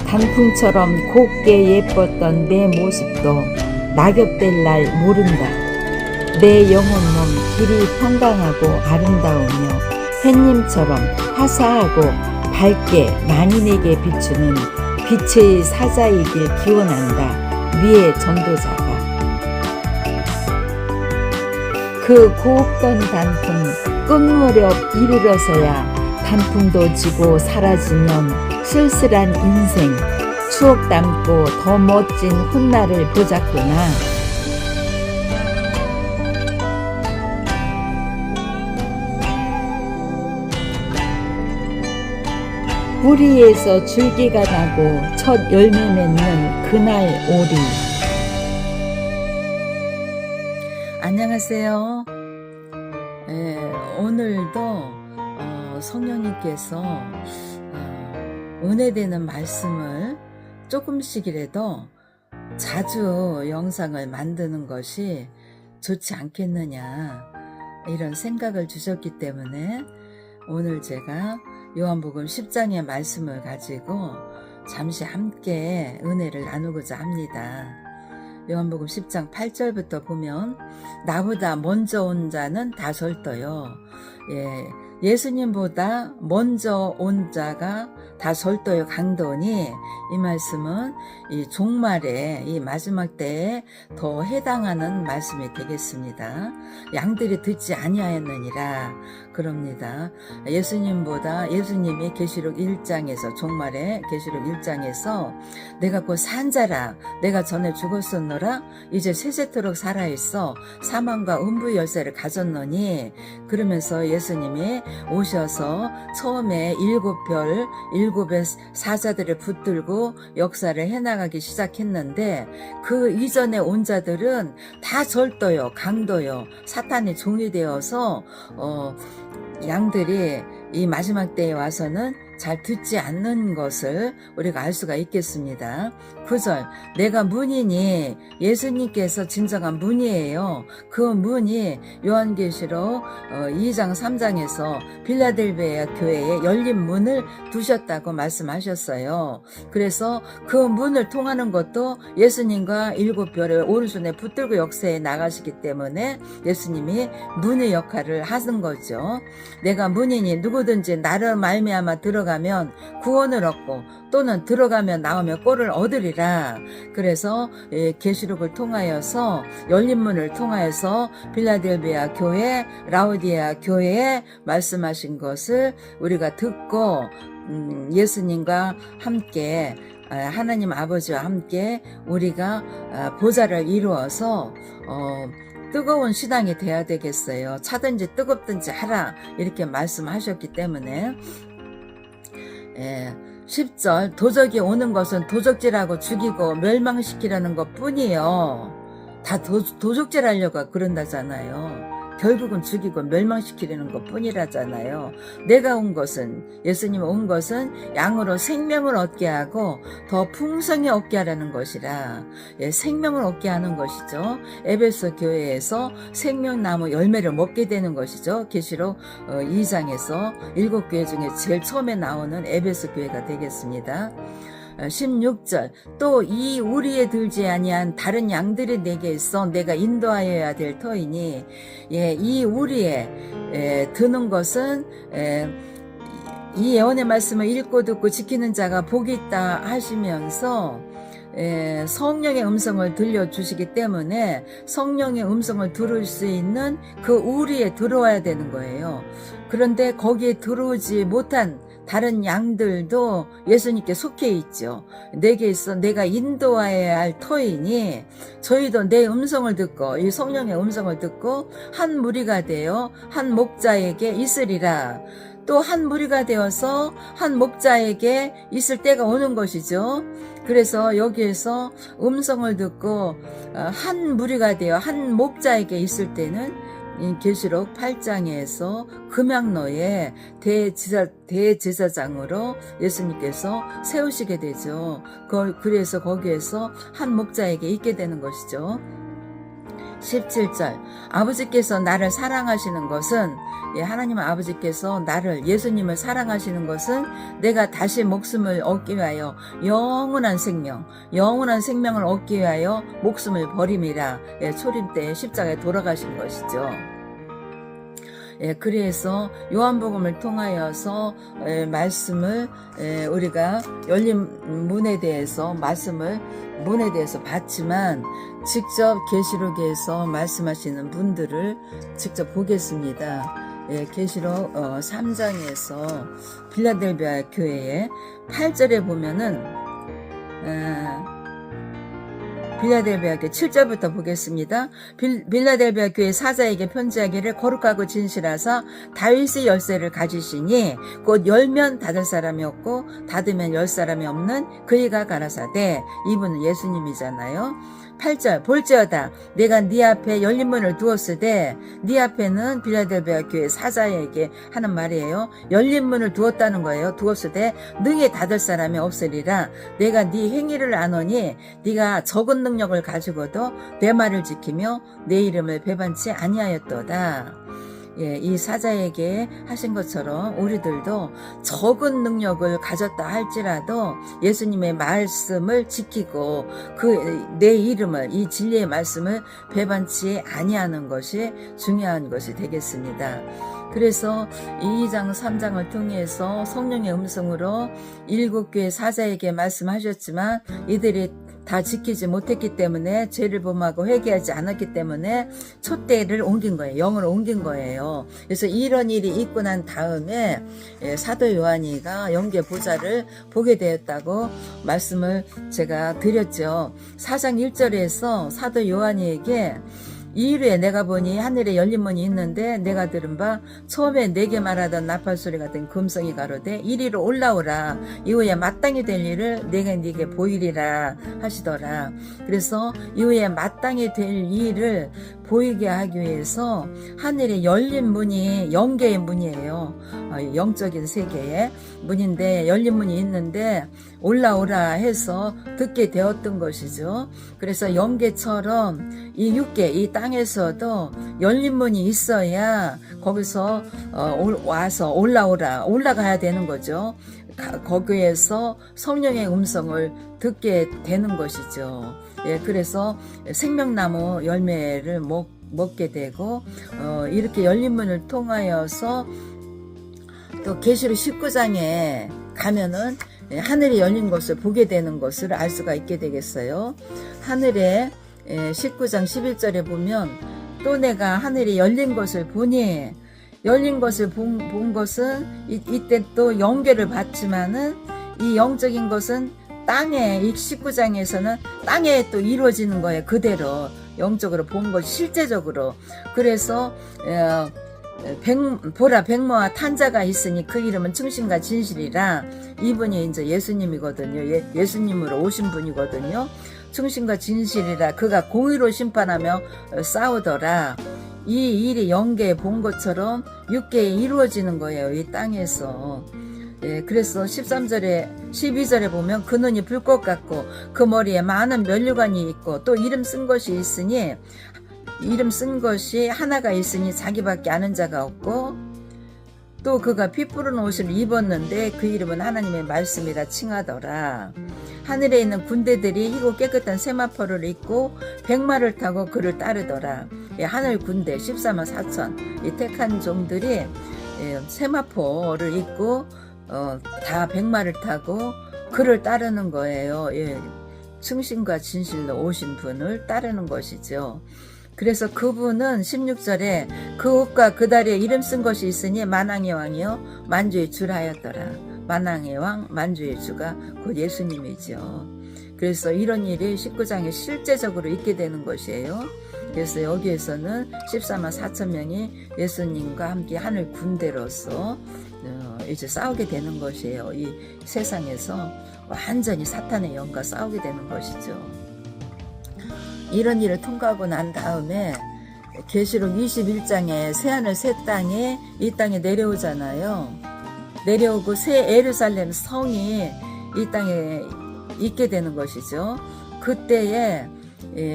단풍처럼 곱게 예뻤던 내 모습도 낙엽될 날 모른다. 내 영혼 몸 길이 평강하고 아름다우며 햇님처럼 화사하고 밝게 만인에게 비추는 빛의 사자이길 기원한다. 미의 전도자가. 그 곱던 단풍 끝무렵 이르러서야 단풍도 지고 사라지면 쓸쓸한 인생 추억 담고 더 멋진 훗날을 보자꾸나. 뿌리에서 줄기가 나고 첫 열매 맺는 그날 오리. 안녕하세요. 오늘도 성령님께서 은혜되는 말씀을 조금씩이라도 자주 영상을 만드는 것이 좋지 않겠느냐 이런 생각을 주셨기 때문에 오늘 제가 요한복음 10장의 말씀을 가지고 잠시 함께 은혜를 나누고자 합니다. 요한복음 10장 8절부터 보면 나보다 먼저 온 자는 다 절도요. 예수님보다 먼저 온 자가 다 절도요 강도니 이 말씀은 이 종말에 이 마지막 때에 더 해당하는 말씀이 되겠습니다. 양들이 듣지 아니하였느니라 그럽니다. 예수님이 계시록 1장에서 종말에 계시록 1장에서 내가 곧 산 자라 내가 전에 죽었었노라 이제 세세토록 살아있어 사망과 음부의 열쇠를 가졌노니 그러면서 예수님이 오셔서 처음에 일곱의 사자들을 붙들고 역사를 해나가기 시작했는데 그 이전에 온 자들은 다 절도요 강도요 사탄의 종이 되어서 양들이 이 마지막 때에 와서는 잘 듣지 않는 것을 우리가 알 수가 있겠습니다. 9절 내가 문이니 예수님께서 진정한 문이에요. 그 문이 요한계시록 2장 3장에서 빌라델비아 교회에 열린 문을 두셨다고 말씀하셨어요. 그래서 그 문을 통하는 것도 예수님과 일곱 별을 오른손에 붙들고 역사에 나가시기 때문에 예수님이 문의 역할을 하는 거죠. 내가 문이니 누구든지 나를 말미암아 들어가면 구원을 얻고 또는 들어가면 나오면 꼴을 얻으리라. 그래서 계시록을 통하여서 열린 문을 통하여서 빌라델비아 교회, 라오디아 교회에 말씀하신 것을 우리가 듣고 예수님과 함께 하나님 아버지와 함께 우리가 보좌를 이루어서 뜨거운 신앙이 돼야 되겠어요. 차든지 뜨겁든지 하라 이렇게 말씀하셨기 때문에 10절 도적이 오는 것은 도적질하고 죽이고 멸망시키려는 것 뿐이요. 다 도적질하려고 그런다잖아요. 결국은 죽이고 멸망시키려는 것 뿐이라잖아요. 내가 온 것은 예수님 온 것은 양으로 생명을 얻게 하고 더 풍성히 얻게 하라는 것이라. 생명을 얻게 하는 것이죠. 에베소 교회에서 생명나무 열매를 먹게 되는 것이죠. 계시록 2장에서 7교회 중에 제일 처음에 나오는 에베소 교회가 되겠습니다. 16절 또 이 우리에 들지 아니한 다른 양들이 내게 있어 내가 인도하여야 될 터이니 이 우리에 드는 것은 이 예언의 말씀을 읽고 듣고 지키는 자가 복이 있다 하시면서 성령의 음성을 들려주시기 때문에 성령의 음성을 들을 수 있는 그 우리에 들어와야 되는 거예요. 그런데 거기에 들어오지 못한 다른 양들도 예수님께 속해 있죠. 내게 있어 내가 인도하여야 할 터이니 저희도 내 음성을 듣고 이 성령의 음성을 듣고 한 무리가 되어 한 목자에게 있으리라. 또 한 무리가 되어서 한 목자에게 있을 때가 오는 것이죠. 그래서 여기에서 음성을 듣고 한 무리가 되어 한 목자에게 있을 때는 계시록 8장에서 금양로에 대제사장으로 예수님께서 세우시게 되죠. 그래서 거기에서 한 목자에게 있게 되는 것이죠. 17절 아버지께서 나를 사랑하시는 것은 하나님 아버지께서 나를 예수님을 사랑하시는 것은 내가 다시 목숨을 얻기 위하여 영원한 생명을 얻기 위하여 목숨을 버림이라 초림 때 십자가에 돌아가신 것이죠. 그래서 요한복음을 통하여서 말씀을 우리가 열린 문에 대해서 문에 대해서 봤지만 직접 계시록에서 말씀하시는 분들을 직접 보겠습니다. 계시록 3장에서 빌라델비아 교회의 8절에 보면은 빌라델비아 교회 7절부터 보겠습니다. 빌라델비아 교회 사자에게 편지하기를 거룩하고 진실하사 다윗의 열쇠를 가지시니 곧 열면 닫을 사람이 없고 닫으면 열 사람이 없는 그이가 가라사대. 이분은 예수님이잖아요. 8절 볼지어다 내가 네 앞에 열린 문을 두었으되, 네 앞에는 빌라델비아 교회 사자에게 하는 말이에요. 열린 문을 두었다는 거예요. 두었으되 능히 닫을 사람이 없으리라. 내가 네 행위를 아노니 네가 적은 능력을 가지고도 내 말을 지키며 내 이름을 배반치 아니하였도다. 이 사자에게 하신 것처럼 우리들도 적은 능력을 가졌다 할지라도 예수님의 말씀을 지키고 내 이름을, 이 진리의 말씀을 배반치 아니하는 것이 중요한 것이 되겠습니다. 그래서 2장 3장을 통해서 성령의 음성으로 7교회 사자에게 말씀하셨지만 이들이 다 지키지 못했기 때문에 죄를 범하고 회개하지 않았기 때문에 촛대를 옮긴 거예요. 영을 옮긴 거예요. 그래서 이런 일이 있고 난 다음에 사도 요한이가 영계 보좌를 보게 되었다고 말씀을 제가 드렸죠. 4장 1절에서 사도 요한이에게 이일에 내가 보니 하늘에 열린 문이 있는데 내가 들은 바 처음에 내게 말하던 나팔소리 같은 금성이 가로되 이리로 올라오라. 이후에 마땅히 될 일을 내가 네게 보이리라 하시더라. 그래서 이후에 마땅히 될 일을 보이게 하기 위해서 하늘에 열린 문이 영계의 문이에요. 영적인 세계의 문인데 열린 문이 있는데 올라오라 해서 듣게 되었던 것이죠. 그래서 영계처럼 이 육계, 이 땅에서도 열린 문이 있어야 거기서 와서 올라가야 되는 거죠. 거기에서 성령의 음성을 듣게 되는 것이죠. 그래서 생명나무 열매를 먹게 되고 이렇게 열린 문을 통하여서 또 계시록 19장에 가면은 하늘이 열린 것을 보게 되는 것을 알 수가 있게 되겠어요. 하늘에 19장 11절에 보면 또 내가 하늘이 열린 것을 보니, 열린 것을 본 것은 이때 또 영계를 봤지만은 이 영적인 것은 땅에, 이 19장에서는 땅에 또 이루어지는 거예요. 그대로 영적으로 본 것, 실제적으로. 그래서 보라 백모와 탄자가 있으니 그 이름은 충신과 진실이라. 이분이 이제 예수님이거든요. 예수님으로 오신 분이거든요. 충신과 진실이라. 그가 공의로 심판하며 싸우더라. 이 일이 영계에 본 것처럼 육계에 이루어지는 거예요. 이 땅에서. 그래서 12절에 보면 그 눈이 불꽃 같고 그 머리에 많은 면류관이 있고 또 이름 쓴 것이 있으니, 이름 쓴 것이 하나가 있으니 자기밖에 아는 자가 없고, 또 그가 피 푸른 옷을 입었는데 그 이름은 하나님의 말씀이라 칭하더라. 하늘에 있는 군대들이 희고 깨끗한 세마포를 입고 백마를 타고 그를 따르더라. 하늘 군대 14만 4천 이 택한 종들이 세마포를 입고 다 백마를 타고 그를 따르는 거예요. 충신과 진실로 오신 분을 따르는 것이죠. 그래서 그분은 16절에 그 옷과 그 다리에 이름 쓴 것이 있으니 만왕의 왕이요 만주의 주라 하였더라. 만왕의 왕 만주의 주가 곧 예수님이죠. 그래서 이런 일이 19장에 실제적으로 있게 되는 것이에요. 그래서 여기에서는 14만 4천 명이 예수님과 함께 하늘 군대로서 이제 싸우게 되는 것이에요. 이 세상에서 완전히 사탄의 영과 싸우게 되는 것이죠. 이런 일을 통과하고 난 다음에 계시록 21장에 새하늘 새 땅에 이 땅에 내려오잖아요. 내려오고 새 예루살렘 성이 이 땅에 있게 되는 것이죠. 그때에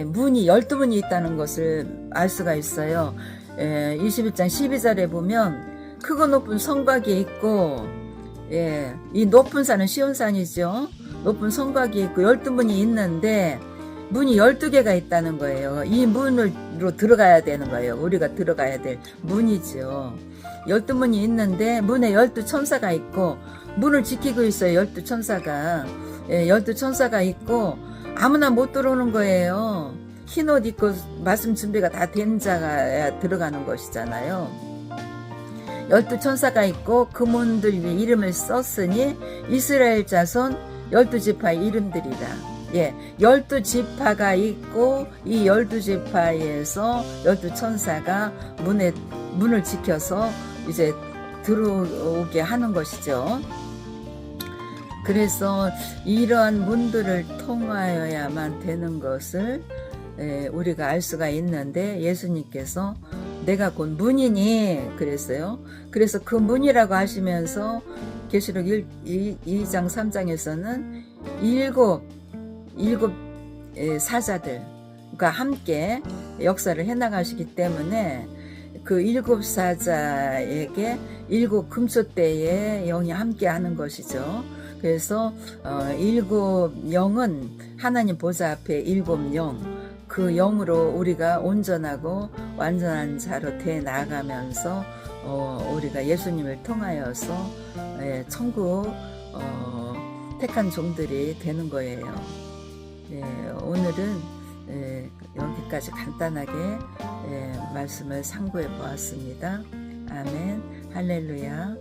문이 12문이 있다는 것을 알 수가 있어요. 21장 12절에 보면 크고 높은 성곽이 있고, 예, 이 높은 산은 시온산이죠. 높은 성곽이 있고 12문이 있는데 문이 12개가 있다는 거예요. 이 문으로 들어가야 되는 거예요. 우리가 들어가야 될 문이죠. 12문이 있는데 문에 12천사가 있고 문을 지키고 있어요. 12천사가. 예, 12천사가 있고 아무나 못 들어오는 거예요. 흰옷 입고 말씀 준비가 다 된 자가 들어가는 것이잖아요. 12천사가 있고 그 문들 위에 이름을 썼으니 이스라엘 자손 12지파의 이름들이라. 예, 12지파가 있고 이 12지파에서 12천사가 문을 지켜서 이제 들어오게 하는 것이죠. 그래서 이러한 문들을 통하여야만 되는 것을 우리가 알 수가 있는데 예수님께서 내가 곧 문이니 그랬어요. 그래서 그 문이라고 하시면서 계시록 2장 3장에서는 일곱 사자들과 함께 역사를 해나가시기 때문에 그 일곱 사자에게 일곱 금소대의 영이 함께 하는 것이죠. 그래서 일곱 영은 하나님 보좌 앞에 일곱 영, 그 영으로 우리가 온전하고 완전한 자로 돼 나가면서 우리가 예수님을 통하여서 천국 택한 종들이 되는 거예요. 오늘은 여기까지 간단하게 말씀을 상고해 보았습니다. 아멘, 할렐루야.